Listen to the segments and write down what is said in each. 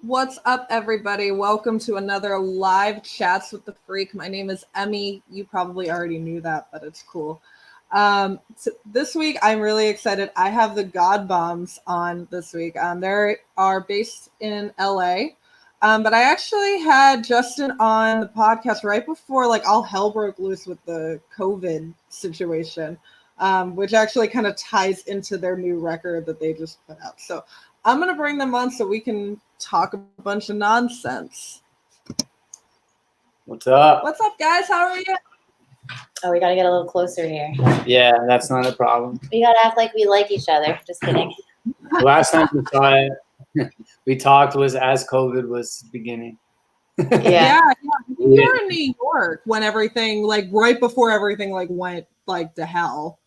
What's up, everybody? Welcome to another live Chats with the Freak. My name is Emmy. You probably already knew that, but it's cool. This week, I'm really excited. I have the God Bombs on this week. They are based in LA. But I actually had Justin on the podcast right before all hell broke loose with the COVID situation, which actually kind of ties into their new record that they just put out. So I'm going to bring them on so we can talk a bunch of nonsense. What's up? What's up, guys? How are you? Oh, we got to get a little closer here. Yeah, that's not a problem. We got to act like we like each other. Just kidding. The last time we saw it, we talked was as COVID was beginning. Yeah. You were in New York when everything, right before everything, went, to hell.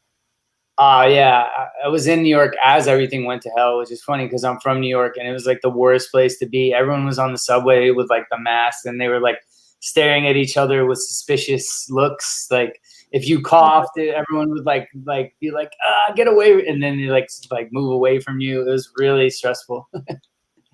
Yeah, I was in New York as everything went to hell, which is funny because I'm from New York, and it was the worst place to be. Everyone was on the subway with the masks, and they were staring at each other with suspicious looks. If you coughed, everyone would be get away, and then they move away from you. It was really stressful.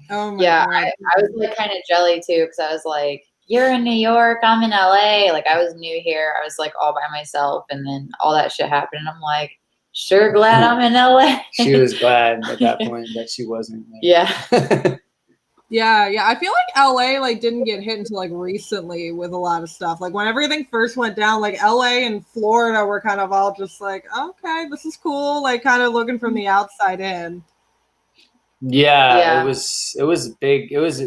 Oh my God. I was kind of jelly too, because I was like, you're in New York, I'm in LA. I was new here. I was all by myself, and then all that shit happened, and I'm like, sure glad I'm in LA. She was glad at that point that she wasn't. Yeah. Yeah. I feel like LA didn't get hit until recently with a lot of stuff. When everything first went down, LA and Florida were kind of all just okay, this is cool, kind of looking from the outside in. Yeah, it was big. It was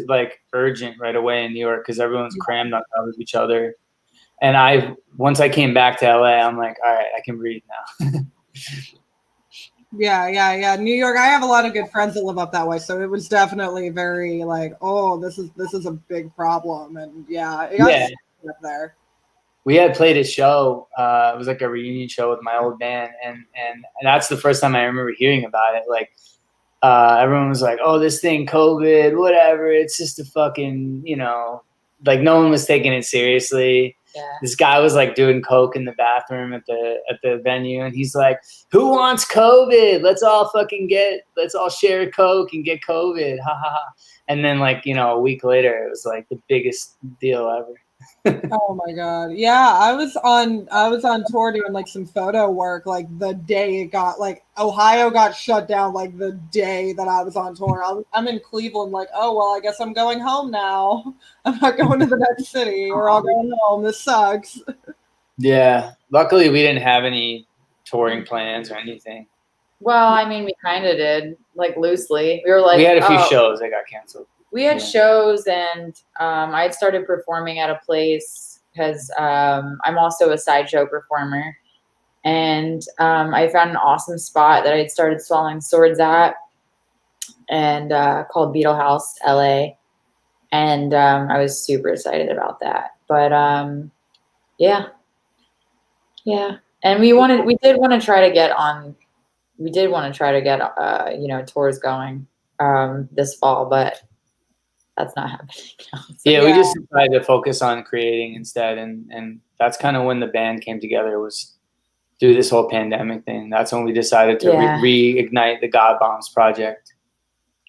urgent right away in New York because everyone's crammed on top of each other. And once I came back to LA, I'm like, all right, I can breathe now. Yeah. New York, I have a lot of good friends that live up that way, so it was definitely very oh, this is a big problem. And it got up there. We had played a show. It was a reunion show with my old band, and that's the first time I remember hearing about it. Everyone was like, oh, this thing, COVID, whatever. It's just a fucking, no one was taking it seriously. Yeah. This guy was doing coke in the bathroom at the venue, and he's like, who wants COVID? Let's all share coke and get COVID. Ha ha ha. And then a week later, it was the biggest deal ever. Oh my god. Yeah, I was on tour doing some photo work the day it got Ohio got shut down the day that I was on tour. I'm in Cleveland oh well, I guess I'm going home now. I'm not going to the next city. We're all going home. This sucks. Yeah. Luckily we didn't have any touring plans or anything. Well, I mean, we kind of did, loosely. We were we had a few shows that got canceled. We had shows, and I had started performing at a place because I'm also a sideshow performer. And I found an awesome spot that I had started swallowing swords at, and called Beetle House, LA. And I was super excited about that. But yeah. And we did want to try to get tours going this fall, but that's not happening now. So, we just decided to focus on creating instead, and that's kind of when the band came together, was through this whole pandemic thing. That's when we decided to reignite the God Bombs project.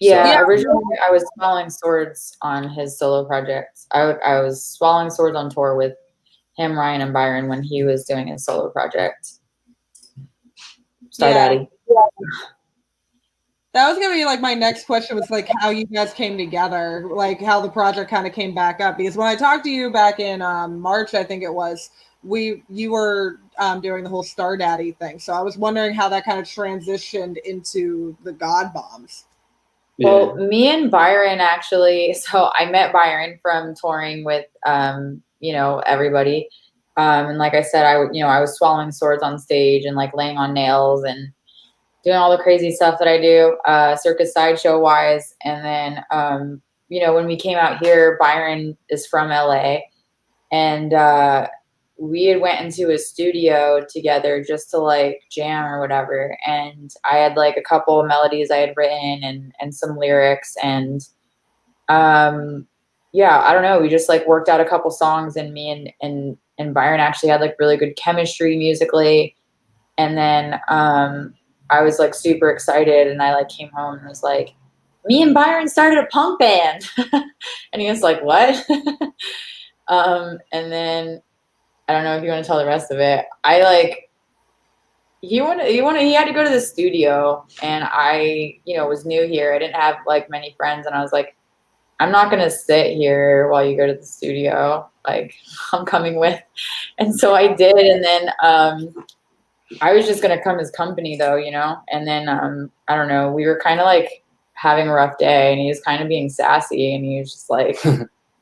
Yeah, originally I was swallowing swords on his solo project. I was swallowing swords on tour with him, Ryan, and Byron when he was doing his solo project. Star Daddy. Yeah. That was gonna be my next question, was how you guys came together, how the project kind of came back up. Because when I talked to you back in March, I think it was, you were doing the whole Star Daddy thing. So I was wondering how that kind of transitioned into the God Bombs. Yeah. Well, me and Byron actually, so I met Byron from touring with everybody. And like I said, I was swallowing swords on stage and laying on nails and doing all the crazy stuff that I do, circus sideshow wise. And then, when we came out here, Byron is from LA, and we had went into a studio together just to jam or whatever. And I had a couple of melodies I had written and some lyrics. And I don't know. We just worked out a couple songs, and me and Byron actually had really good chemistry musically. And then, I was super excited, and I came home and was like, me and Byron started a punk band. And he was like, what? And then I don't know if you want to tell the rest of it. He had to go to the studio, and I, was new here. I didn't have like many friends, and I was like, I'm not going to sit here while you go to the studio. Like, I'm coming with. And so I did. And then, I was just going to come as company though, and then, I don't know, we were kind of like having a rough day, and he was kind of being sassy, and he was just like,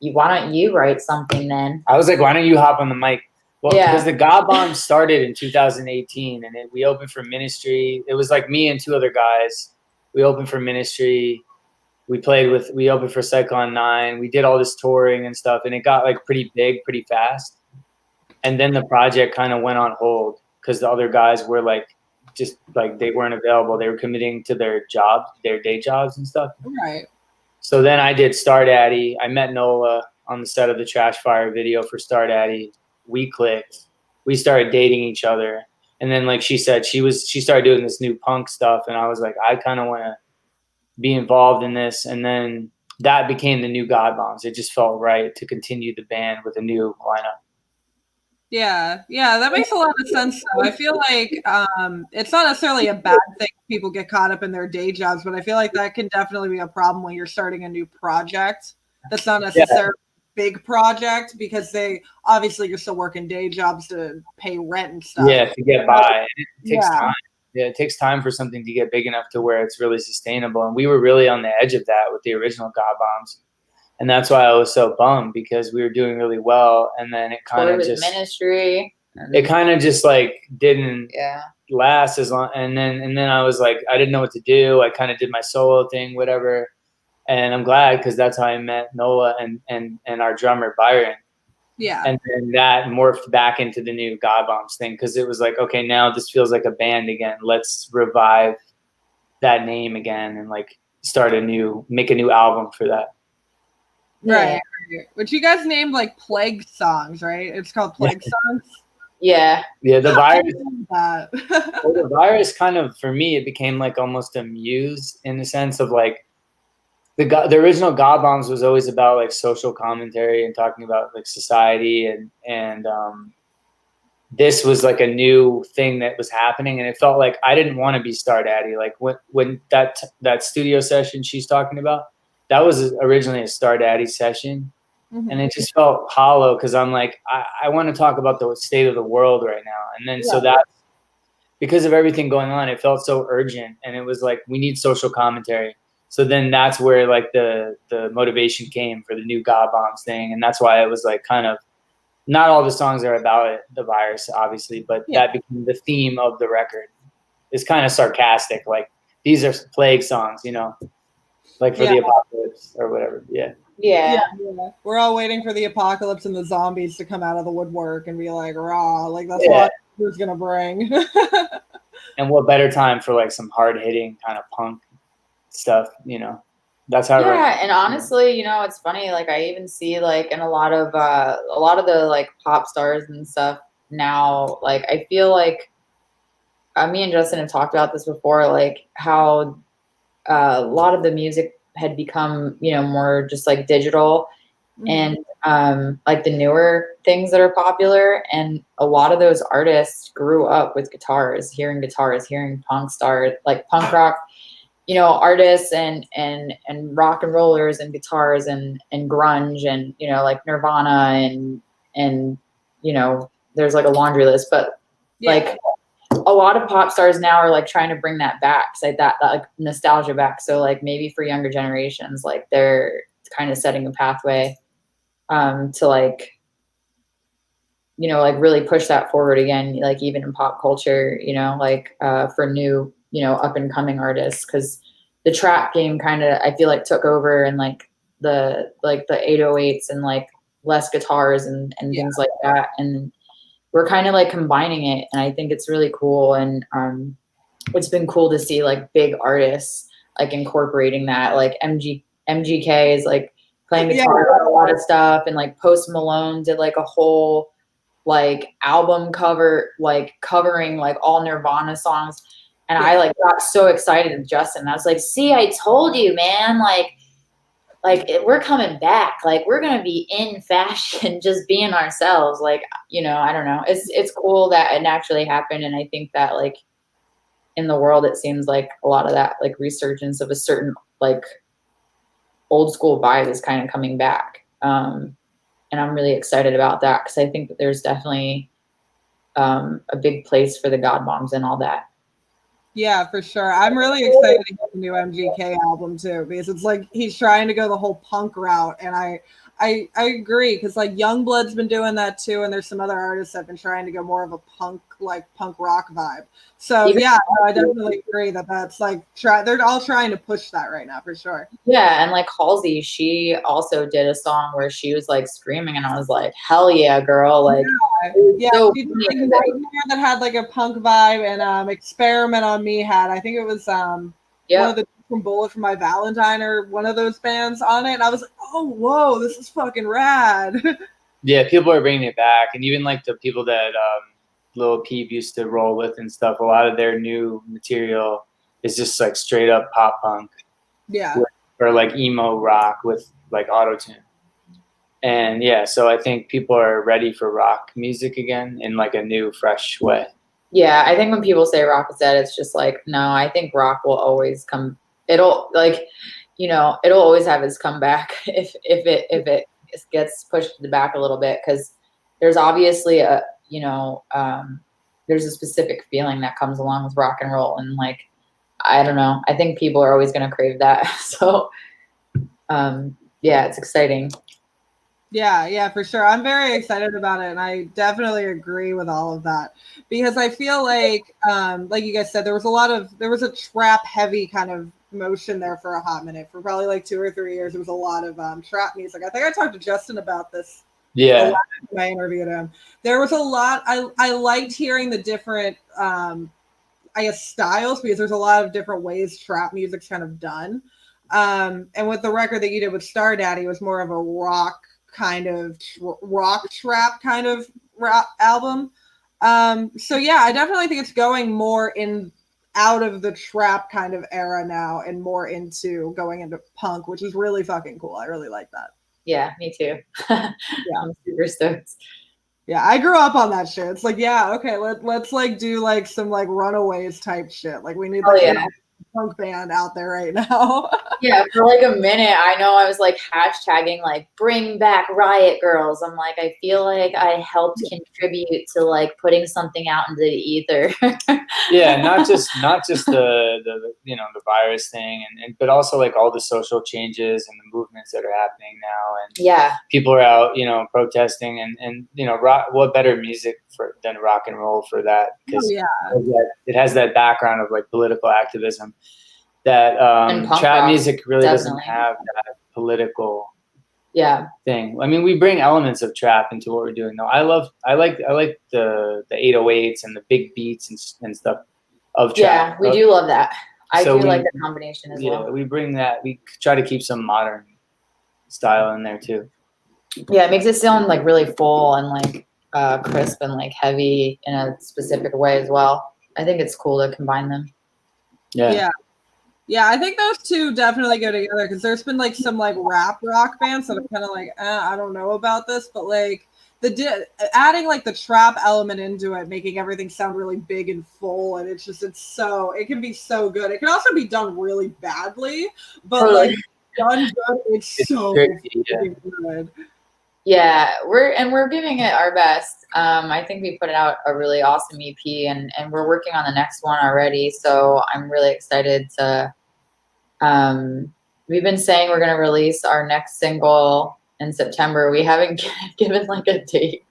why don't you write something then? I was like, why don't you hop on the mic? Well, Yeah. because the God Bomb started in 2018, and we opened for Ministry. It was like me and two other guys. We opened for Ministry. We opened for Psyclon Nine. We did all this touring and stuff, and it got like pretty big, pretty fast. And then the project kind of went on hold because the other guys were like, just like they weren't available. They were committing to their day jobs and stuff. Right. So then I did Star Daddy. I met Nola on the set of the Trash Fire video for Star Daddy. We clicked. We started dating each other. And then, like she said, she started doing this new punk stuff. And I was like, I kind of want to be involved in this. And then that became the new God Bombs. It just felt right to continue the band with a new lineup. Yeah, that makes a lot of sense though. I feel like it's not necessarily a bad thing if people get caught up in their day jobs, but I feel like that can definitely be a problem when you're starting a new project. That's not necessarily a big project because you're still working day jobs to pay rent and stuff. Yeah, to get by. It takes time. Yeah, it takes time for something to get big enough to where it's really sustainable. And we were really on the edge of that with the original God Bombs. And that's why I was so bummed because we were doing really well. And then it kind of just Ministry. It kind of just like didn't last as long. And then I was like, I didn't know what to do. I kind of did my solo thing, whatever. And I'm glad because that's how I met Nola and our drummer Byron. Yeah. And then that morphed back into the new God Bombs thing because it was like, okay, now this feels like a band again. Let's revive that name again and like make a new album for that. Right. Which you guys named like Plague Songs, right? It's called Plague Songs. Yeah. Yeah, the virus. Well, the virus kind of, for me, it became like almost a muse in the sense of like the original God Bombs was always about like social commentary and talking about like society and this was like a new thing that was happening, and it felt like I didn't want to be Star Daddy. Like when that studio session she's talking about, that was originally a Star Daddy session. Mm-hmm. And it just felt hollow because I'm like, I want to talk about the state of the world right now. And then so that, because of everything going on, it felt so urgent. And it was like, we need social commentary. So then that's where like the motivation came for the new God Bombs thing. And that's why it was like kind of, not all the songs are about the virus, obviously, but that became the theme of the record. It's kind of sarcastic. Like, these are plague songs, like for the apocalypse or whatever. Yeah. We're all waiting for the apocalypse and the zombies to come out of the woodwork and be like, raw. Like, that's what who's going to bring. And what better time for like some hard hitting kind of punk stuff, That's how. And honestly, it's funny. Like, I even see like in a lot of the like pop stars and stuff now. Like, I feel like me and Justin have talked about this before. Like how a lot of the music had become, more just like digital, and like the newer things that are popular. And a lot of those artists grew up with guitars, hearing punk stars, like punk rock. Artists and rock and rollers and guitars and grunge and, like Nirvana and there's like a laundry list, but like a lot of pop stars now are like trying to bring that back, like that like nostalgia back. So like maybe for younger generations, like they're kind of setting a pathway to like, like really push that forward again, like even in pop culture, like for new, up and coming artists, because the trap game kind of, I feel like, took over, and like the 808s and like less guitars and things like that, and we're kind of like combining it, and I think it's really cool. And it's been cool to see like big artists like incorporating that, like MGK is like playing guitar on a lot of stuff, and like Post Malone did like a whole like album cover, like covering like all Nirvana songs. And I like got so excited with Justin. I was like, see, I told you, man, we're coming back. Like, we're going to be in fashion, just being ourselves. Like, you know, I don't know. It's cool that it naturally happened. And I think that like in the world, it seems like a lot of that like resurgence of a certain like old school vibe is kind of coming back. And I'm really excited about that because I think that there's definitely a big place for the God Moms and all that. Yeah, for sure. I'm really excited to get the new MGK album too, because it's like he's trying to go the whole punk route, and I agree, because like Youngblood's been doing that too, and there's some other artists that have been trying to go more of a punk rock vibe. So yeah, I definitely agree that that's like they're all trying to push that right now for sure. Yeah, and like Halsey, she also did a song where she was like screaming, and I was like, "Hell yeah, girl!" Like, yeah, so she did, like, Nightmare that had like a punk vibe, and Experiment on Me had, I think it was one of the from Bullet for My Valentine or one of those bands on it, and I was like, oh whoa, this is fucking rad. Yeah, people are bringing it back, and even like the people that Lil Peep used to roll with and stuff, a lot of their new material is just like straight up pop punk. Yeah. Or like emo rock with like auto-tune. And yeah, so I think people are ready for rock music again in like a new, fresh way. Yeah, I think when people say rock is dead, it's just like, no, I think rock will always come. It'll like, you know, it'll always have its comeback if it gets pushed to the back a little bit, because there's obviously a, you know, there's a specific feeling that comes along with rock and roll, and like, I don't know, I think people are always going to crave that. So, yeah, it's exciting. Yeah, for sure. I'm very excited about it, and I definitely agree with all of that, because I feel like you guys said, there was a trap heavy kind of motion there for a hot minute. For probably like 2 or 3 years, there was a lot of trap music. I think I talked to Justin about this. Yeah. When I interviewed him, there was a lot. I liked hearing the different I guess styles, because there's a lot of different ways trap music's kind of done. And with the record that you did with Star Daddy, it was more of a rock kind of rock trap kind of rap album. So yeah, I definitely think it's going more out of the trap kind of era now and more into going into punk, which is really fucking cool. I really like that. Yeah, me too. Yeah, I'm super stoked. Yeah, I grew up on that shit. It's like, yeah, okay, let's like do like some like Runaways type shit. Like we need like a punk band out there right now. Yeah, for like a minute, I know I was like hashtagging like bring back Riot Girls. I'm like, I feel like I helped contribute to like putting something out into the ether. Yeah, not just the you know, the virus thing, and but also like all the social changes and the movements that are happening now, and yeah, people are out, you know, protesting, and you know, rock, what better music than rock and roll for that, because it has that background of like political activism that trap music really doesn't have that political thing. I mean, we bring elements of trap into what we're doing though. I like the 808s and the big beats and stuff of trap. Yeah, we do love that. I do like the combination as well. Yeah, we bring that. We try to keep some modern style in there too. Yeah, it makes it sound like really full and like crisp and like heavy in a specific way as well. I think it's cool to combine them. Yeah, I think those two definitely go together, because there's been like some like rap rock bands that are kind of like, I don't know about this, but like adding like the trap element into it, making everything sound really big and full, and it can be so good. It can also be done really badly, but like done good, it's so good. Yeah, we're giving it our best. I think we put out a really awesome EP, and we're working on the next one already. So I'm really excited to. We've been saying we're going to release our next single in September. We haven't given like a date.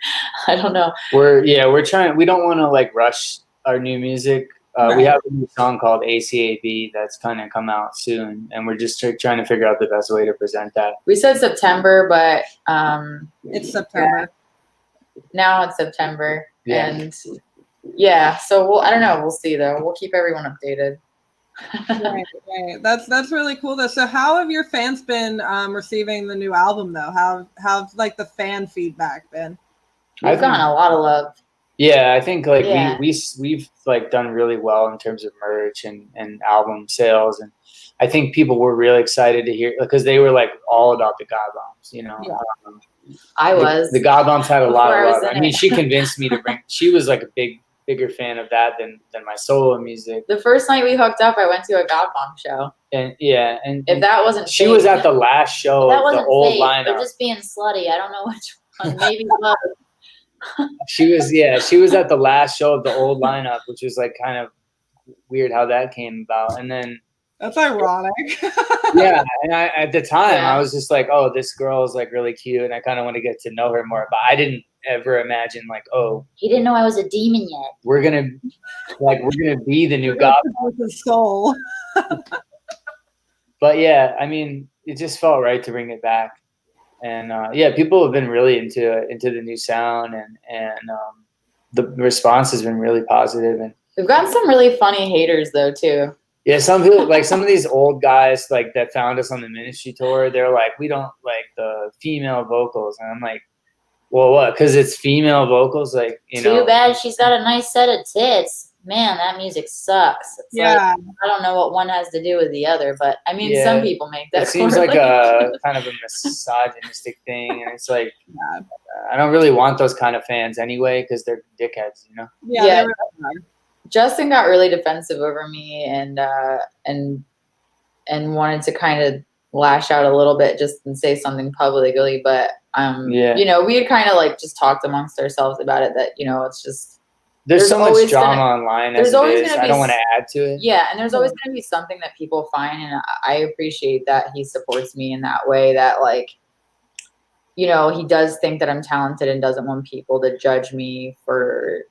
I don't know. We're trying. We don't want to like rush our new music. We have a new song called ACAB that's going to come out soon, and we're just trying to figure out the best way to present that. We said September, but it's September. Now it's September, and so I don't know. We'll see though. We'll keep everyone updated. Right. That's really cool though. So how have your fans been receiving the new album though? How like the fan feedback been? We've gotten a lot of love. Yeah, I think like Yeah. we've like done really well in terms of merch and album sales, and I think people were really excited to hear because they were like all about the God Bombs, you know. Yeah. I was. The God Bombs had a lot Before I of was love. in I mean, it. she convinced me to bring. She was like a bigger fan of that than my solo music. The first night we hooked up, I went to a God Bomb show. And yeah, and If that wasn't she fake, was at the last show that of wasn't the old fake. lineup. They're just being slutty. I don't know which one. Maybe both. She was at the last show of the old lineup, which was like kind of weird how that came about. And then That's ironic. yeah, and I at the time Yeah. I was just like, oh, this girl is like really cute, and I kind of want to get to know her more. But I didn't ever imagine like, oh, He didn't know I was a demon yet. we're gonna be the new God. With his soul. But yeah, I mean, it just felt right to bring it back. And yeah, people have been really into the new sound, and the response has been really positive. And We've gotten some really funny haters though too. yeah, some people like some of these old guys like that found us on the ministry tour. They're like, we don't like the female vocals, and I'm like, well, what? Because it's female vocals, like you know. Too bad she's got a nice set of tits. Man, that music sucks. It's Yeah. like, I don't know what one has to do with the other, but I mean, Yeah. some people make that. It seems like a kind of a misogynistic thing, and it's like Yeah. I don't really want those kind of fans anyway because they're dickheads, you know. Yeah. Yeah. They were bad. Justin got really defensive over me and wanted to kind of lash out a little bit just and say something publicly, but Yeah. you know, we had kind of like just talked amongst ourselves about it that, you know, it's just There's so much always drama gonna- online there's as it always is. gonna I be don't want to add to it. yeah, and there's always going to be something that people find, and I appreciate that he supports me in that way, that like, you know, he does think that I'm talented and doesn't want people to judge me for,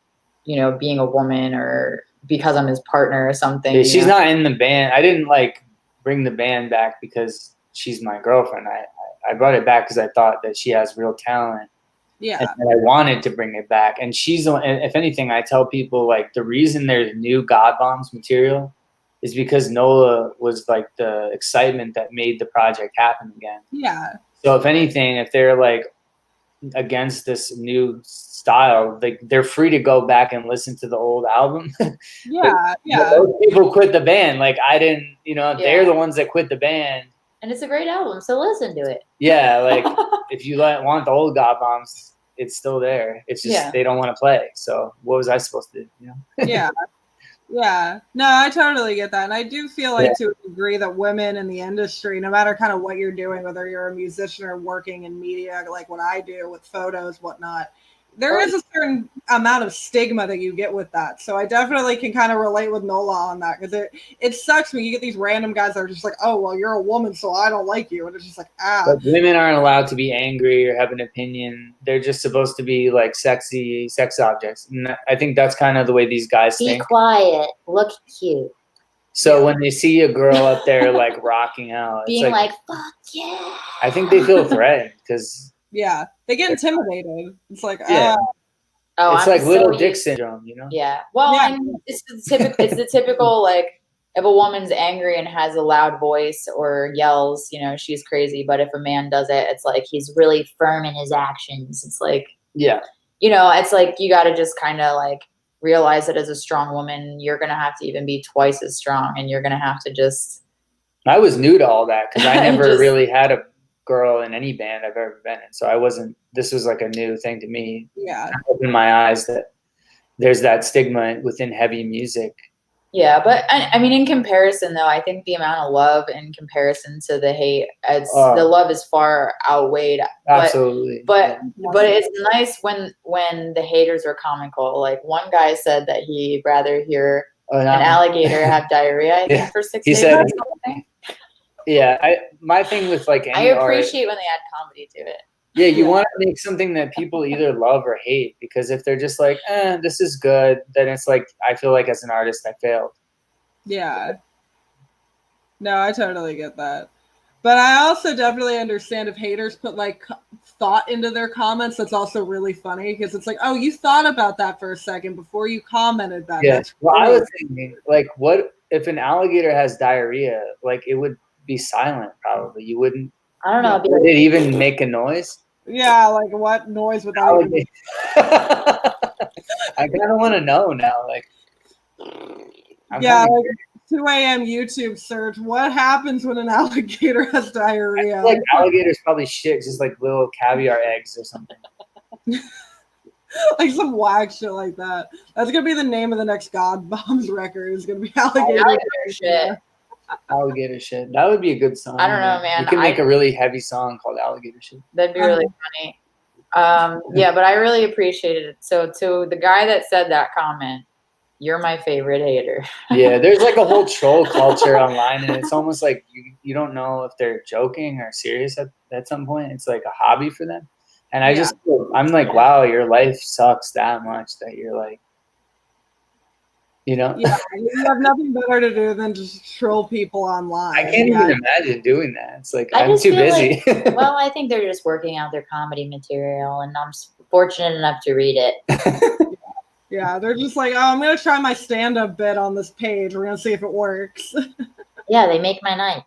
you know, being a woman or because I'm his partner or something. Yeah, you she's know? not in the band. I didn't like bring the band back because she's my girlfriend. I brought it back because I thought that she has real talent. Yeah. And I wanted to bring it back. And she's, and if anything, I tell people like the reason there's new God Bombs material is because Nola was like the excitement that made the project happen again. Yeah. So if anything, if they're like against this new style, like they're free to go back and listen to the old album. Yeah. Yeah. Those people quit the band. Like I didn't, you know, they're Yeah. the ones that quit the band. And it's a great album, so listen to it. Yeah, like if you want the old God Bombs, it's still there. It's just Yeah. they don't want to play. So what was I supposed to do? You know? Yeah. Yeah. No, I totally get that. And I do feel like to a degree that women in the industry, no matter kind of what you're doing, whether you're a musician or working in media, like what I do with photos, whatnot, there is a certain amount of stigma that you get with that. So I definitely can kind of relate with Nola on that, because it sucks when you get these random guys that are just like, oh, well, you're a woman, so I don't like you. And it's just like, But women aren't allowed to be angry or have an opinion. They're just supposed to be like sexy sex objects. And I think that's kind of the way these guys Be think. quiet, look cute. So when they see a girl up there like rocking out, Being it's like, fuck yeah. I think they feel threatened because yeah, they get intimidated. It's like, Yeah. Oh, it's I'm like little so dick used- syndrome, you know? Yeah. Well, Yeah. I mean, it's the typical like if a woman's angry and has a loud voice or yells, you know, she's crazy. But if a man does it, it's like he's really firm in his actions. It's like, Yeah. you know, it's like you got to just kind of like realize that as a strong woman, you're going to have to even be twice as strong, and you're going to have to just. I was new to all that because I never Just- really had a girl in any band I've ever been in. So I wasn't, this was like a new thing to me. yeah, It opened my eyes that there's that stigma within heavy music. Yeah, but I mean, in comparison, though, I think the amount of love in comparison to the hate, the love is far outweighed. Absolutely. But it's nice when the haters are comical. Like one guy said that he'd rather hear an alligator have diarrhea, I think, for 6 He days said- or something. Yeah, my thing with like I any art, appreciate when they add comedy to it. yeah, you want to make something that people either love or hate, because if they're just like, this is good, then it's like, I feel like as an artist, I failed. yeah. No, I totally get that. But I also definitely understand if haters put like thought into their comments. That's also really funny, because it's like, oh, you thought about that for a second before you commented that. Yeah. That's Well, I great. was thinking, like, what if an alligator has diarrhea? Like, it would be silent, probably. You wouldn't. I don't know. It'd be Would like, it even make a noise? Yeah, like what noise would that even be? I I kind of want to know now. Like, yeah, like 2 a.m. YouTube search. What happens when an alligator has diarrhea? Like alligators probably shit just like little caviar eggs or something. Like some whack shit like that. That's gonna be the name of the next God Bombs record. It's gonna be alligator shit. Alligator shit. That would be a good song. I don't know, man. You can make a really heavy song called Alligator Shit. That'd be really funny. Yeah, but I really appreciated it. So to the guy that said that comment, you're my favorite hater. Yeah, there's like a whole troll culture online, and it's almost like you don't know if they're joking or serious at some point. It's like a hobby for them. And I'm like, wow, your life sucks that much that you're like, you know? Yeah, you have nothing better to do than just troll people online. I can't even imagine doing that. It's like, I'm too busy. Like, well, I think they're just working out their comedy material, and I'm fortunate enough to read it. Yeah, they're just like, oh, I'm going to try my stand-up bit on this page. We're going to see if it works. Yeah, they make my night.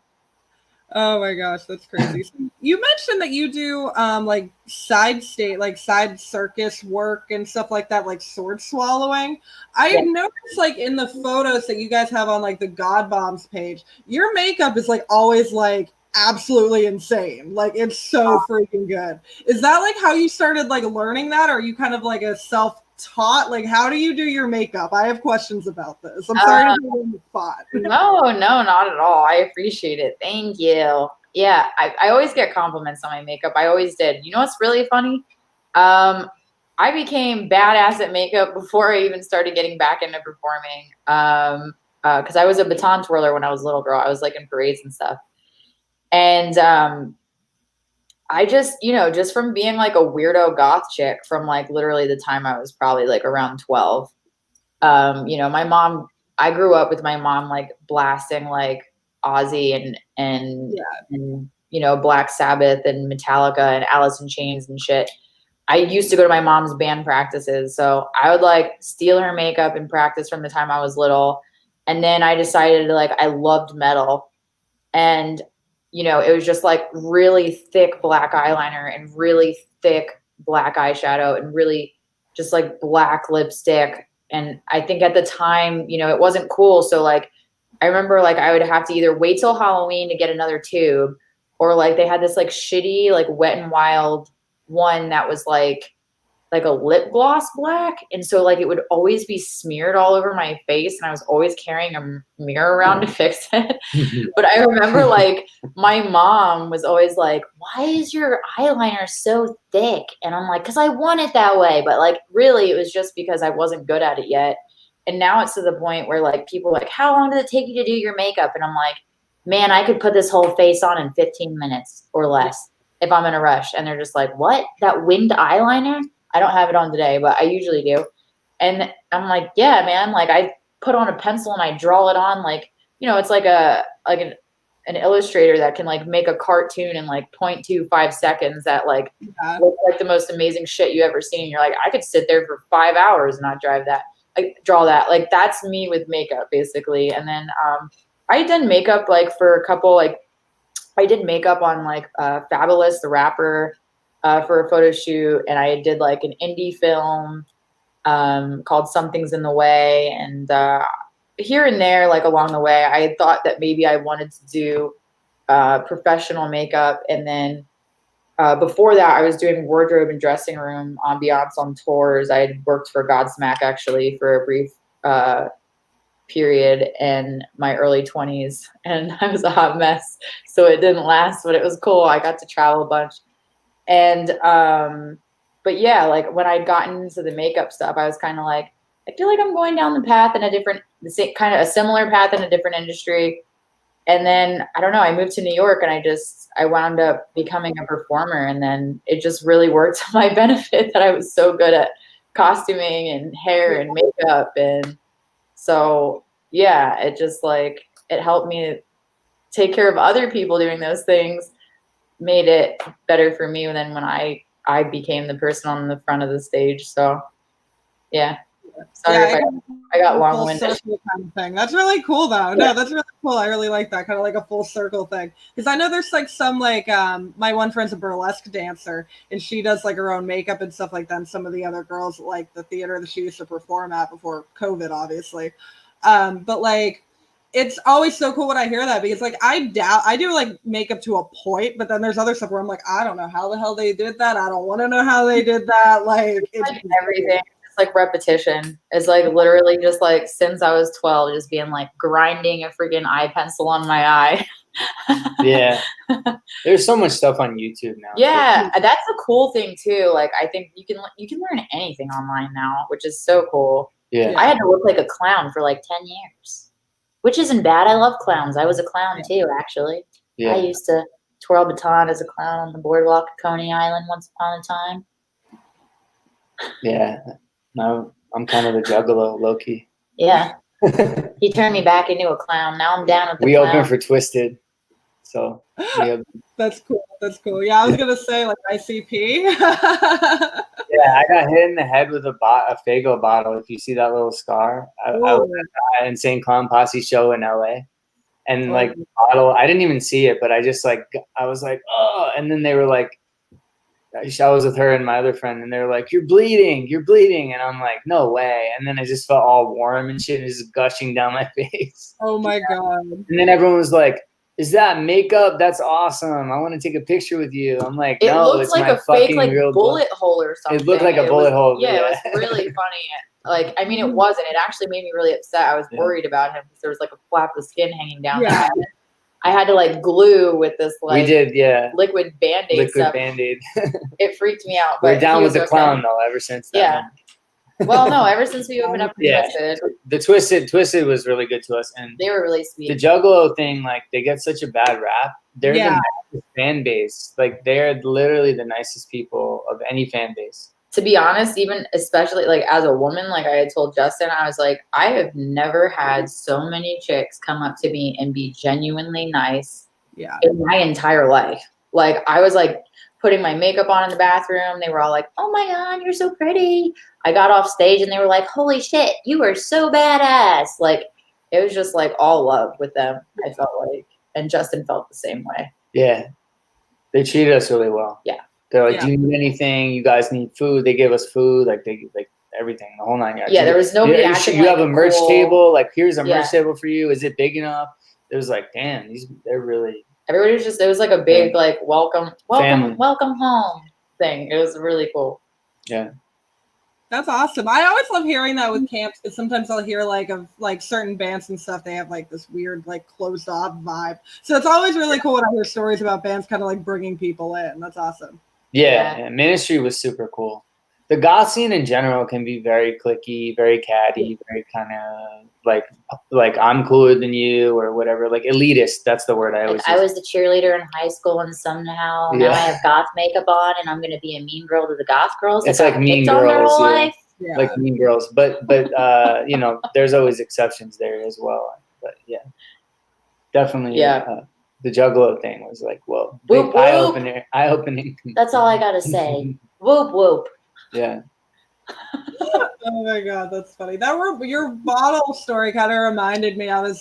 Oh my gosh, that's crazy. So you mentioned that you do like side circus work and stuff like that, like sword swallowing. I noticed like in the photos that you guys have on like the God Bombs page, your makeup is like always like absolutely insane. Like it's so freaking good. Is that like how you started like learning that, or are you kind of like a self-taught? Like how do you do your makeup? I have questions about this. I'm sorry to put you on the spot. No, not at all. I appreciate it. Thank you. Yeah, I always get compliments on my makeup. I always did. You know what's really funny? I became badass at makeup before I even started getting back into performing. Because I was a baton twirler when I was a little girl. I was like in parades and stuff. And I just, just from being like a weirdo goth chick from like literally the time I was probably like around 12, my mom, I grew up with my mom like blasting like Ozzy and Black Sabbath and Metallica and Alice in Chains and shit. I used to go to my mom's band practices. So I would like steal her makeup and practice from the time I was little. And then I decided I loved metal. And it was just like really thick black eyeliner and really thick black eyeshadow and really just like black lipstick. And I think at the time, it wasn't cool. So like, I remember like I would have to either wait till Halloween to get another tube, or like they had this like shitty, like Wet n Wild one that was like a lip gloss black. And so like it would always be smeared all over my face, and I was always carrying a mirror around to fix it. But I remember like my mom was always like, why is your eyeliner so thick? And I'm like, because I want it that way. But like really it was just because I wasn't good at it yet. And now it's to the point where like people are like, how long did it take you to do your makeup? And I'm like, man, I could put this whole face on in 15 minutes or less if I'm in a rush. And they're just like, what? That winged eyeliner? I don't have it on today, but I usually do. And I'm like, yeah, man, like I put on a pencil and I draw it on like, it's like an illustrator that can like make a cartoon in like 0.25 seconds that like looks like the most amazing shit you ever seen. You're like, I could sit there for 5 hours and not draw that. Like that's me with makeup basically. And then I did makeup like for a couple, like I did makeup on like Fabulous the rapper for a photo shoot, and I did like an indie film called Something's in the Way. And here and there, like along the way, I had thought that maybe I wanted to do professional makeup. And then before that, I was doing wardrobe and dressing room ambiance on tours. I had worked for Godsmack actually for a brief period in my early 20s, and I was a hot mess. So it didn't last, but it was cool. I got to travel a bunch. And but yeah, like when I'd gotten into the makeup stuff, I was kind of like, I feel like I'm going down the path in a similar path in a different industry. And then I don't know, I moved to New York, and I wound up becoming a performer, and then it just really worked to my benefit that I was so good at costuming and hair and makeup. And so yeah, it just like it helped me take care of other people doing those things, made it better for me than when I became the person on the front of the stage. So yeah. Sorry Yeah, if I got full long-winded. circle kind of thing. That's really cool though. No, that's really cool. I really like that kind of like a full circle thing. Because I know there's like some like my one friend's a burlesque dancer and she does like her own makeup and stuff like that. And some of the other girls like the theater that she used to perform at before COVID, obviously. But like it's always so cool when I hear that because like I do like makeup to a point, but then there's other stuff where I'm like, I don't know how the hell they did that. I don't want to know how they did that. Like it's like everything. It's like repetition. It's like literally just like since I was 12, just being like grinding a freaking eye pencil on my eye. Yeah. There's so much stuff on YouTube now. Yeah, that's a cool thing too. Like I think you can learn anything online now, which is so cool. Yeah. I had to look like a clown for like 10 years, which isn't bad. I love clowns. I was a clown too, actually. Yeah. I used to twirl baton as a clown on the boardwalk at Coney Island once upon a time. Yeah. No, I'm kind of a juggalo, low-key. Yeah. He turned me back into a clown. Now I'm down with the We clown. open for Twisted. So that's cool. That's cool. Yeah, I was gonna say like ICP. Yeah, I got hit in the head with a Faygo bottle. If you see that little scar, I was at an Insane Clown Posse show in LA, and like the bottle, I didn't even see it, but I just like I was like, oh, and then they were like, I was with her and my other friend, and they were like, you're bleeding, and I'm like, no way, and then I just felt all warm and shit, and just gushing down my face. Oh my god! And then everyone was like, is that makeup? That's awesome. I want to take a picture with you. I'm like, it no, looks it's like my a fake like real bullet hole or something. It looked like a bullet hole. Yeah, it was really funny. Like, I mean, it wasn't. It actually made me really upset. I was worried about him because there was like a flap of skin hanging down. Yeah. I had to like glue with this like liquid Band-Aid liquid stuff. Band-Aid. It freaked me out. We're down with the clown though ever since that. Yeah. Well, no, ever since we opened up Twisted. The Twisted was really good to us, and they were really sweet. The Juggalo thing, like they get such a bad rap. They're the nicest fan base. Like they're literally the nicest people of any fan base. To be honest, even especially like as a woman, like I had told Justin, I was like, I have never had so many chicks come up to me and be genuinely nice in my entire life. Like I was like putting my makeup on in the bathroom. They were all like, oh my God, you're so pretty. I got off stage and they were like, holy shit, you are so badass. Like it was just like all love with them, I felt like. And Justin felt the same way. Yeah. They treated us really well. Yeah. They're like, do you need anything? You guys need food. They gave us food. Like they like everything, the whole 9 yards. Yeah, there was nobody acting you like have a merch table. Like here's a merch Yeah. table for you. Is it big enough? It was like, damn, they're really. Everybody was just, it was like a big like welcome Family. welcome home thing. It was really cool. Yeah. That's awesome. I always love hearing that with camps because sometimes I'll hear like of like certain bands and stuff. They have like this weird like closed off vibe. So it's always really cool when I hear stories about bands kind of like bringing people in. That's awesome. Yeah. Ministry was super cool. The goth scene in general can be very cliquey, very catty, very kind of like I'm cooler than you or whatever. Like elitist. That's the word I always use. I was the cheerleader in high school and somehow now I have goth makeup on and I'm going to be a mean girl to the goth girls. It's like Mean Girls. Yeah. Like Mean Girls. But you know, there's always exceptions there as well. But yeah, definitely. Yeah. The Juggalo thing was like, whoa, Whoop, eye whoop. opening. That's all I got to say. Whoop, whoop. Yeah. Oh my God, that's funny. Your bottle story kind of reminded me. I was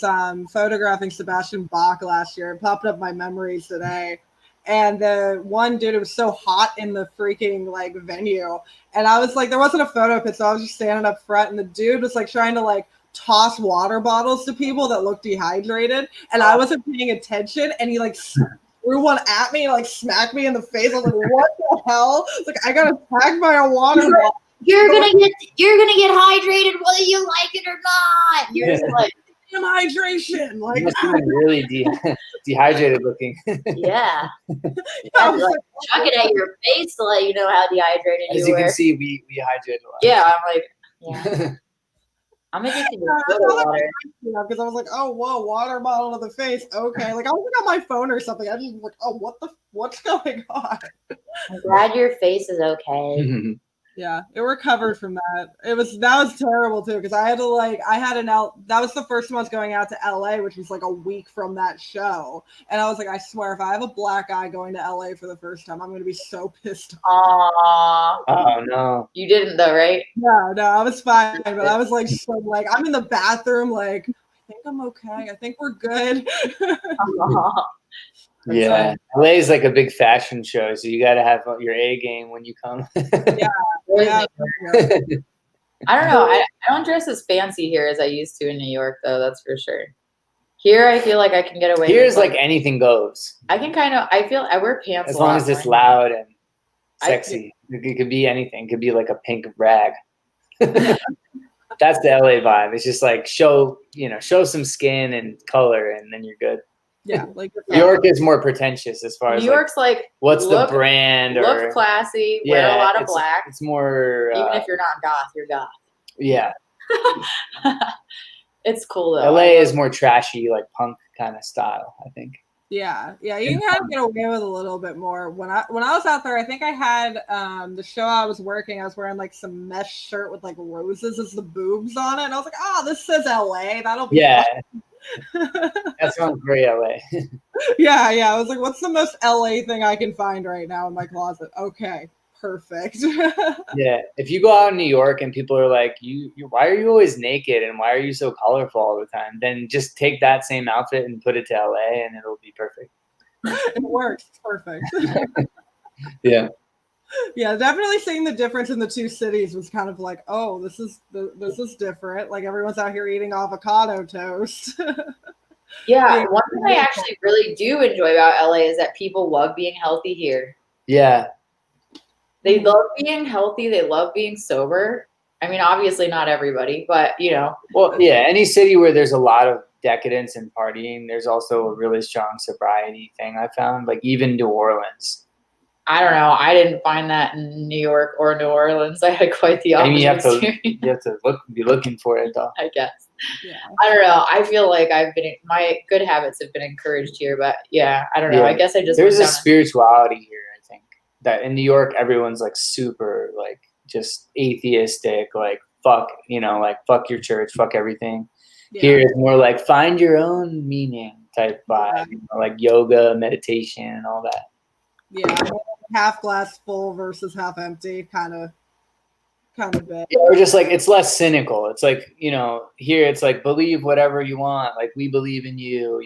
photographing Sebastian Bach last year. It popped up my memories today. And the one dude, it was so hot in the freaking like venue. And I was like, there wasn't a photo pit, so I was just standing up front and the dude was like trying to like toss water bottles to people that looked dehydrated. And I wasn't paying attention and he like threw one at me and like smacked me in the face. I was like, what the hell? It's like I got attacked by a water bottle. You're gonna get hydrated whether you like it or not. You're just like hydration. Like you must have been really dehydrated looking. Yeah. Like, chuck it at your face to let you know how dehydrated you were. As you can see, we hydrate a lot. Yeah, I'm like, yeah. I'm addicted to water. Because I was like, oh, whoa, water bottle to the face. Okay. Like I was like on my phone or something. I just like, oh, what's going on? I'm glad your face is okay. Yeah, it recovered from that. That was terrible too because I had that was the first time I was going out to LA, which was like a week from that show, and I was like, I swear, if I have a black eye going to LA for the first time, I'm going to be so pissed Aww. Oh no, you didn't though, right? No, I was fine, but I was like, so like, I'm in the bathroom, like, I think I'm okay. I think we're good. yeah. LA is like a big fashion show, so you got to have your A game when you come. Yeah. I don't know. I don't dress as fancy here as I used to in New York, though. That's for sure. Here, I feel like I can get away. Here's like anything goes. I can I wear pants as long as it's loud and sexy. It could be anything. It could be like a pink rag. That's the LA vibe. It's just like show some skin and color, and then you're good. Yeah, like New York is more pretentious as far as New York's like what's the brand or look classy, wear a lot of black. It's more even if you're not goth, you're goth. Yeah. It's cool though. LA is more trashy, like punk kind of style, I think. Yeah, you can kind of get away with a little bit more. When I was out there, I think I had the show I was working. I was wearing like some mesh shirt with like roses as the boobs on it, and I was like, "Oh, this says LA. That'll be fun." That sounds very LA. Yeah. I was like, "What's the most LA thing I can find right now in my closet?" Okay, perfect. Yeah, if you go out in New York and people are like, "You, why are you always naked and why are you so colorful all the time?" Then just take that same outfit and put it to LA, and it'll be perfect. It works. It's perfect. Yeah. Yeah, definitely seeing the difference in the two cities was kind of like, oh, this is different. Like everyone's out here eating avocado toast. Yeah, one thing I actually really do enjoy about LA is that people love being healthy here. Yeah. They love being healthy. They love being sober. I mean, obviously not everybody, but Well, yeah, any city where there's a lot of decadence and partying, there's also a really strong sobriety thing I found. Like even New Orleans. I don't know. I didn't find that in New York or New Orleans. I had quite the opposite experience. You have to be looking for it, though. I guess. Yeah. I don't know. I feel like my good habits have been encouraged here, but yeah, I don't know. Yeah. I guess I just there's a spirituality here. I think that in New York, everyone's like super like just atheistic, like fuck, like fuck your church, fuck everything. Yeah. Here it's more like find your own meaning type vibe, like yoga, meditation, and all that. Yeah, half glass full versus half empty, kind of bit. Yeah, or just like it's less cynical. It's like here it's like believe whatever you want, like we believe in you.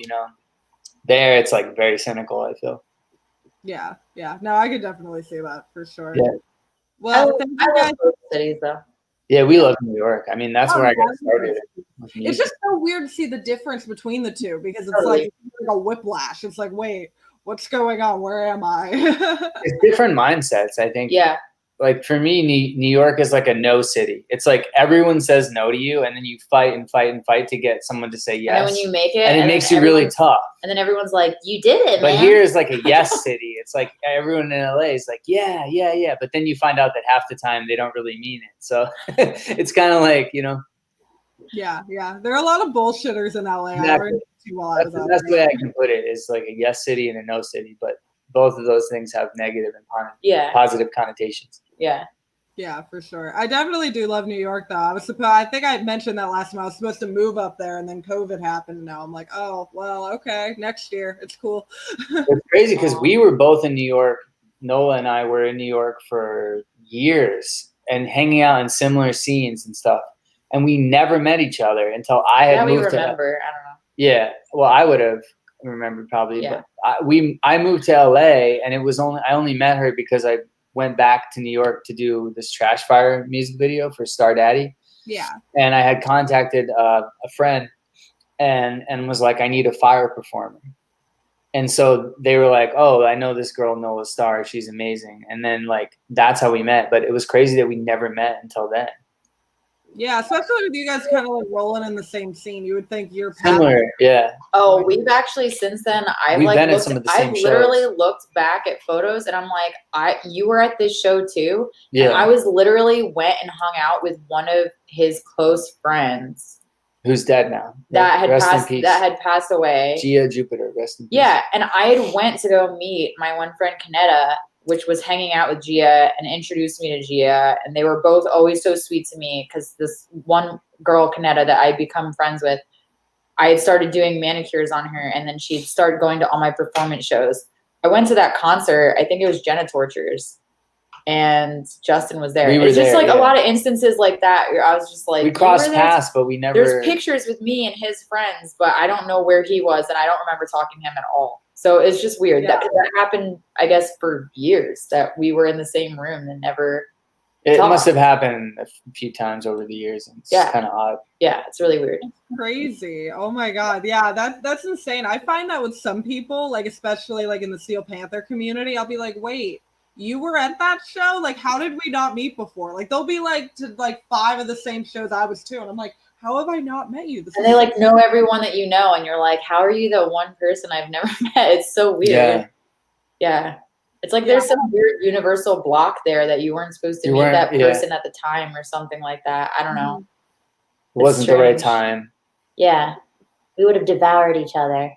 There it's like very cynical. I feel. Yeah. No, I could definitely see that for sure. Yeah. Well, I love both cities though. Yeah, we love New York. I mean, that's where I got started. It's just so weird to see the difference between the two because it's like a whiplash. It's like, wait, what's going on? Where am I? It's different mindsets, I think. Yeah. Like for me, New York is like a no city. It's like everyone says no to you, and then you fight and fight and fight to get someone to say yes. And then when you make it, and it makes you really tough. And then everyone's like, "You did it, But man." here is like a yes city. It's like everyone in LA is like, yeah. But then you find out that half the time they don't really mean it. So it's kind of like Yeah. There are a lot of bullshitters in LA. Exactly. That's the best way I can put it. Is like a yes city and a no city, but both of those things have negative and positive connotations. Yeah, for sure. I definitely do love New York, though. I think I mentioned that last time. I was supposed to move up there, and then COVID happened. Now I'm like, oh, well, okay, next year. It's cool. It's crazy because we were both in New York. Nola and I were in New York for years and hanging out in similar scenes and stuff. And we never met each other until I had moved to. I don't know. Yeah, well, I would have remembered probably, but I moved to LA, and I only met her because I went back to New York to do this Trash Fire music video for Star Daddy. Yeah. And I had contacted a friend and was like, I need a fire performer. And so they were like, oh, I know this girl, Nola Star. She's amazing. And then like, that's how we met. But it was crazy that we never met until then. Yeah, especially with you guys kind of like rolling in the same scene. You would think you're similar, yeah. Oh, we've actually since then I've literally looked back at photos and I'm like, you were at this show too? Yeah. And I was literally went and hung out with one of his close friends. Who's dead now. That had passed away. Gia Jupiter, rest in peace. Yeah, and I had went to go meet my one friend Kaneda which was hanging out with Gia and introduced me to Gia. And they were both always so sweet to me because this one girl, Kanetta, that I'd become friends with, I had started doing manicures on her, and then she'd started going to all my performance shows. I went to that concert. I think it was Jenna Tortures, and Justin was there. It's just like a lot of instances like that. I was just like, we crossed paths, but we never. There's pictures with me and his friends, but I don't know where he was, and I don't remember talking to him at all. So it's just weird. Yeah. That happened, I guess, for years that we were in the same room and never. It must have happened a few times over the years. And it's kind of odd. Yeah, it's really weird. Crazy. Oh my God. Yeah, that's insane. I find that with some people, like especially like in the Steel Panther community, I'll be like, wait, you were at that show? Like, how did we not meet before? Like, they'll be like to like 5 of the same shows I was to, and I'm like, how have I not met you? And they like know everyone that you know, and you're like, how are you the one person I've never met? It's so weird. Yeah. It's like there's some weird universal block there that you weren't supposed to meet that person at the time or something like that. I don't know. It wasn't the right time. Yeah. We would have devoured each other.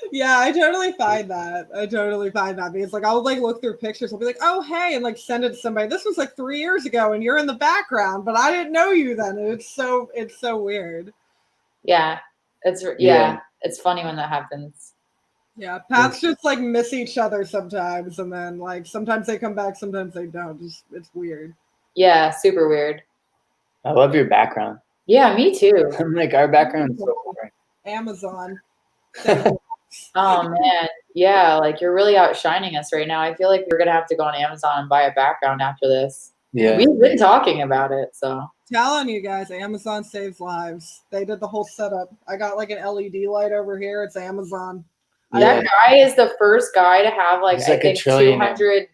Yeah, I totally find that. Because like I'll like look through pictures. I'll be like, oh hey, and like send it to somebody. This was like 3 years ago, and you're in the background, but I didn't know you then. And it's so weird. Yeah, it's funny when that happens. Yeah, paths just like miss each other sometimes, and then like sometimes they come back, sometimes they don't. It's weird. Yeah, super weird. I love your background. Yeah, me too. I'm like, our background is so boring. Amazon. Oh man, yeah, like you're really outshining us right now. I feel like we're gonna have to go on Amazon and buy a background after this. Yeah, we've been talking about it, so telling you guys, Amazon saves lives. They did the whole setup. I got like an LED light over here. It's Amazon. That guy is the first guy to have like I think 200.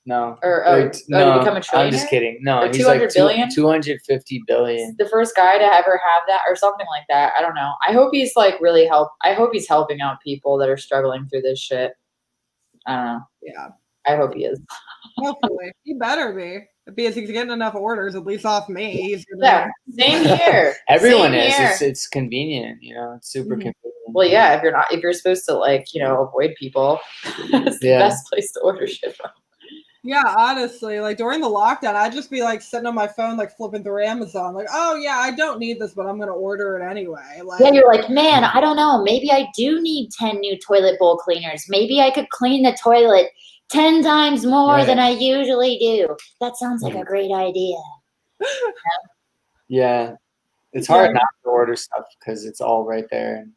No. To become a trillionaire? I'm just kidding. No, or he's like billion? 250 billion. The first guy to ever have that or something like that. I don't know. I hope he's like I hope he's helping out people that are struggling through this shit. I don't know. Yeah. I hope he is. Hopefully. He better be. Because he's getting enough orders, at least off me. Yeah, same here. Everyone is. It's convenient, you know. It's super convenient. Well, yeah, if you're supposed to like, avoid people, it's the best place to order shit from. Yeah, honestly, like during the lockdown, I'd just be like sitting on my phone, like flipping through Amazon, like, oh yeah, I don't need this, but I'm gonna order it anyway. Like, yeah, you're like, man, I don't know, maybe I do need 10 new toilet bowl cleaners. Maybe I could clean the toilet 10 times more than I usually do. That sounds like a great idea. Yeah, it's hard not to order stuff because it's all right there.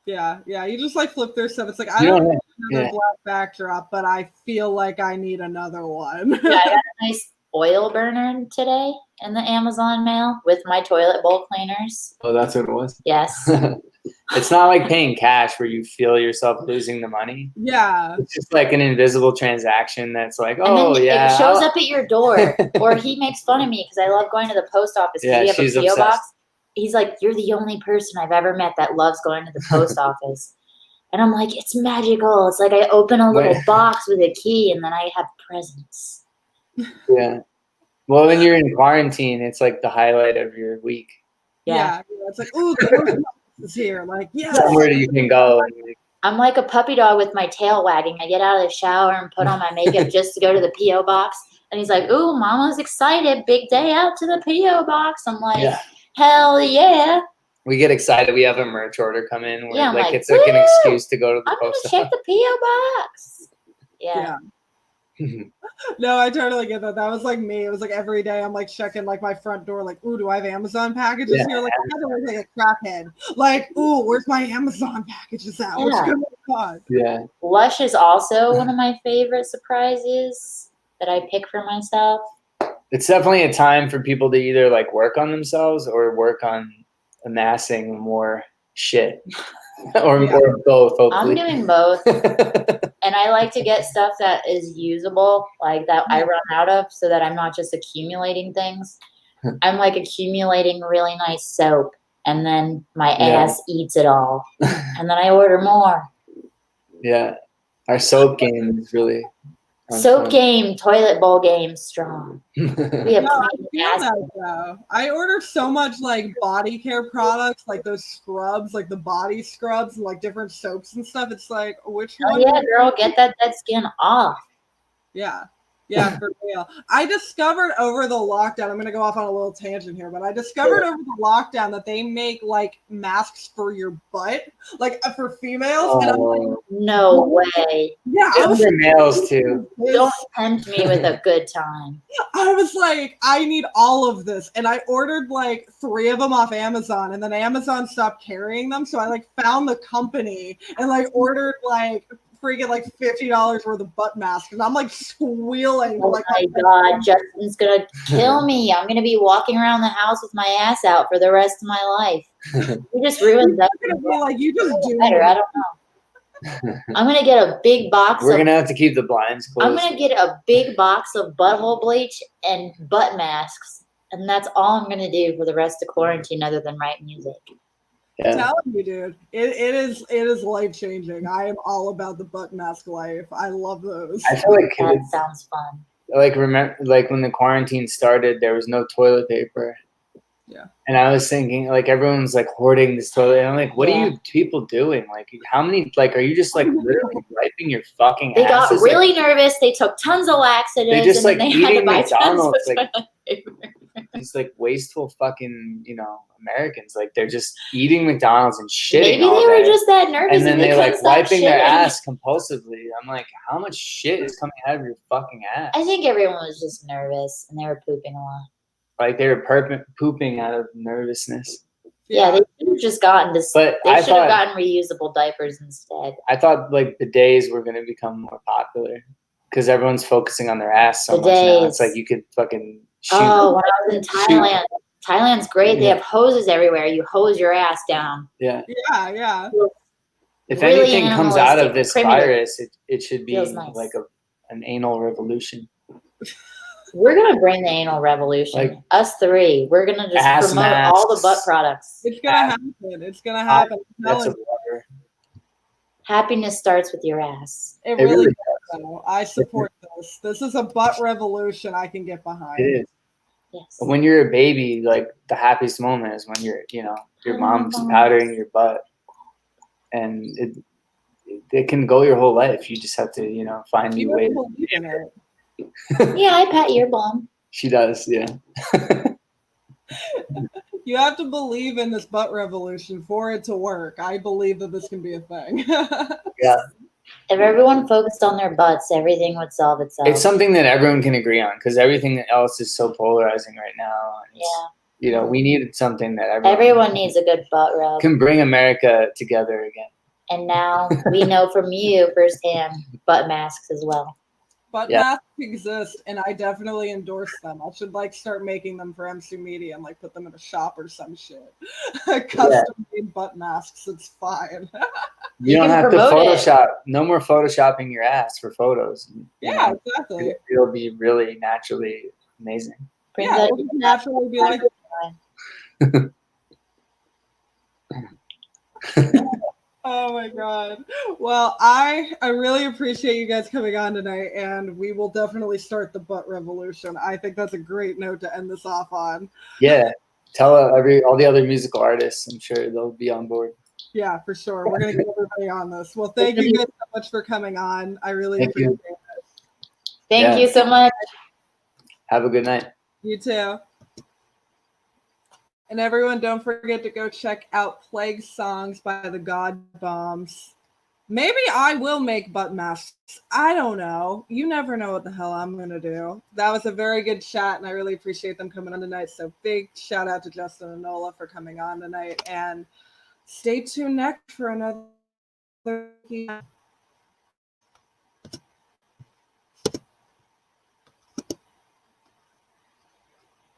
Yeah, you just like flip through stuff. It's like I don't need another black backdrop, but I feel like I need another one. Yeah, I got a nice oil burner today in the Amazon mail with my toilet bowl cleaners. Oh, that's what it was? Yes. It's not like paying cash where you feel yourself losing the money. Yeah. It's just like an invisible transaction that's like, it shows up at your door. Or he makes fun of me because I love going to the post office because we have a P.O. box. He's like, you're the only person I've ever met that loves going to the post office. And I'm like, it's magical. It's like I open a little box with a key and then I have presents. Yeah. Well, when you're in quarantine, it's like the highlight of your week. Yeah. It's like, ooh, the post office is here. Like, yeah. Somewhere you can go. I'm like a puppy dog with my tail wagging. I get out of the shower and put on my makeup just to go to the P.O. box. And he's like, ooh, mama's excited. Big day out to the P.O. box. I'm like, hell yeah. We get excited. We have a merch order come in. Where, yeah, like, it's like an excuse to go to the post office. I'm going to check the P.O. box. Yeah. No, I totally get that. That was like me. It was like every day I'm like checking like my front door, like, ooh, do I have Amazon packages here? Like, I had to look like a crackhead. Like, ooh, where's my Amazon packages at? Yeah. Lush is also one of my favorite surprises that I pick for myself. It's definitely a time for people to either like work on themselves or work on amassing more shit. or both, hopefully. I'm doing both. And I like to get stuff that is usable, like that I run out of, so that I'm not just accumulating things. I'm like accumulating really nice soap, and then my ass eats it all. And then I order more. Yeah. Our soap game is really Soap game, toilet bowl game, strong. We have No, I feel that though. I ordered so much like body care products, like those scrubs, like the body scrubs and like different soaps and stuff. It's like, which one? Yeah, girl, get that dead skin off. Yeah. Yeah, for real. I discovered over the lockdown, I'm going to go off on a little tangent here, but I discovered over the lockdown that they make like masks for your butt, like for females. And I'm like, no way. Yeah. For males too. Don't tempt me with a good time. I was like, I need all of this. And I ordered like 3 of them off Amazon, and then Amazon stopped carrying them. So I like found the company and like ordered like freaking like $50 worth of butt masks, and I'm like squealing. Oh like, my God, Justin's gonna kill me. I'm gonna be walking around the house with my ass out for the rest of my life. You just ruined that. Like, you just do better. I don't know. I'm gonna get a big box. We're gonna have to keep the blinds closed. I'm gonna get a big box of butthole bleach and butt masks, and that's all I'm gonna do for the rest of quarantine, other than write music. I'm telling you, dude, it is life changing. I am all about the butt mask life. I love those. I feel like that sounds fun. Like remember, like when the quarantine started, there was no toilet paper. Yeah. And I was thinking, like, everyone's like hoarding this toilet. And I'm like, what are you people doing? Like, how many? Like, are you just like literally wiping your fucking? They asses? got really nervous. They took tons of laxatives. They just and like they had to eating buy McDonald's. tons of Like, toilet paper. these like wasteful fucking Americans. Like they're just eating McDonald's and shitting. Maybe all they were day. just that nervous. And then they they like couldn't stop wiping their shitting. ass compulsively. I'm like, how much shit is coming out of your fucking ass? I think everyone was just nervous and they were pooping a lot. Like they were pooping out of nervousness. Yeah, they should have just gotten this. But they I should have thought- gotten reusable diapers instead. I thought like the days were gonna become more popular because everyone's focusing on their ass so The much now. days. It's like you could fucking shoot. Oh, when I was in Thailand, Thailand's great. They have hoses everywhere. You hose your ass down. Yeah. Yeah. If Really anything comes out of animalistic, this primitive. virus, it should be Feels nice. like an anal revolution. We're gonna bring the anal revolution. Like, us 3. We're gonna just ass promote all the butt masks. products. It's gonna happen. It's gonna happen. That's a water. Happiness starts with your ass. It really does. Though. I support this. This is a butt revolution I can get behind. It is. Yes. When you're a baby, like the happiest moment is when your mom's powdering your butt, and it can go your whole life. You just have to find new ways. Yeah, I pat your bum. She does, yeah. You have to believe in this butt revolution for it to work. I believe that this can be a thing. Yeah. If everyone focused on their butts, everything would solve itself. It's something that everyone can agree on because everything else is so polarizing right now. Yeah. We needed something that everyone needs a good butt rub. Can bring America together again. And now we know from you firsthand butt masks as well. Butt masks exist, and I definitely endorse them. I should start making them for MC Media and put them in a shop or some shit. Custom made butt masks. It's fine. You don't have to Photoshop. No more Photoshopping your ass for photos. Yeah, exactly. It'll be really naturally amazing. Yeah, it'll naturally be like. Oh my God. Well, I really appreciate you guys coming on tonight, and we will definitely start the butt revolution. I think that's a great note to end this off on. Yeah. Tell all the other musical artists. I'm sure they'll be on board. Yeah, for sure. We're going to get everybody on this. Well, thank you guys so much for coming on. I really appreciate it. Thank you so much. Have a good night. You too. And everyone, don't forget to go check out Plague Songs by the God Bombs. Maybe I will make butt masks. I don't know. You never know what the hell I'm going to do. That was a very good chat, and I really appreciate them coming on tonight. So big shout out to Justin and Nola for coming on tonight. And stay tuned next for another.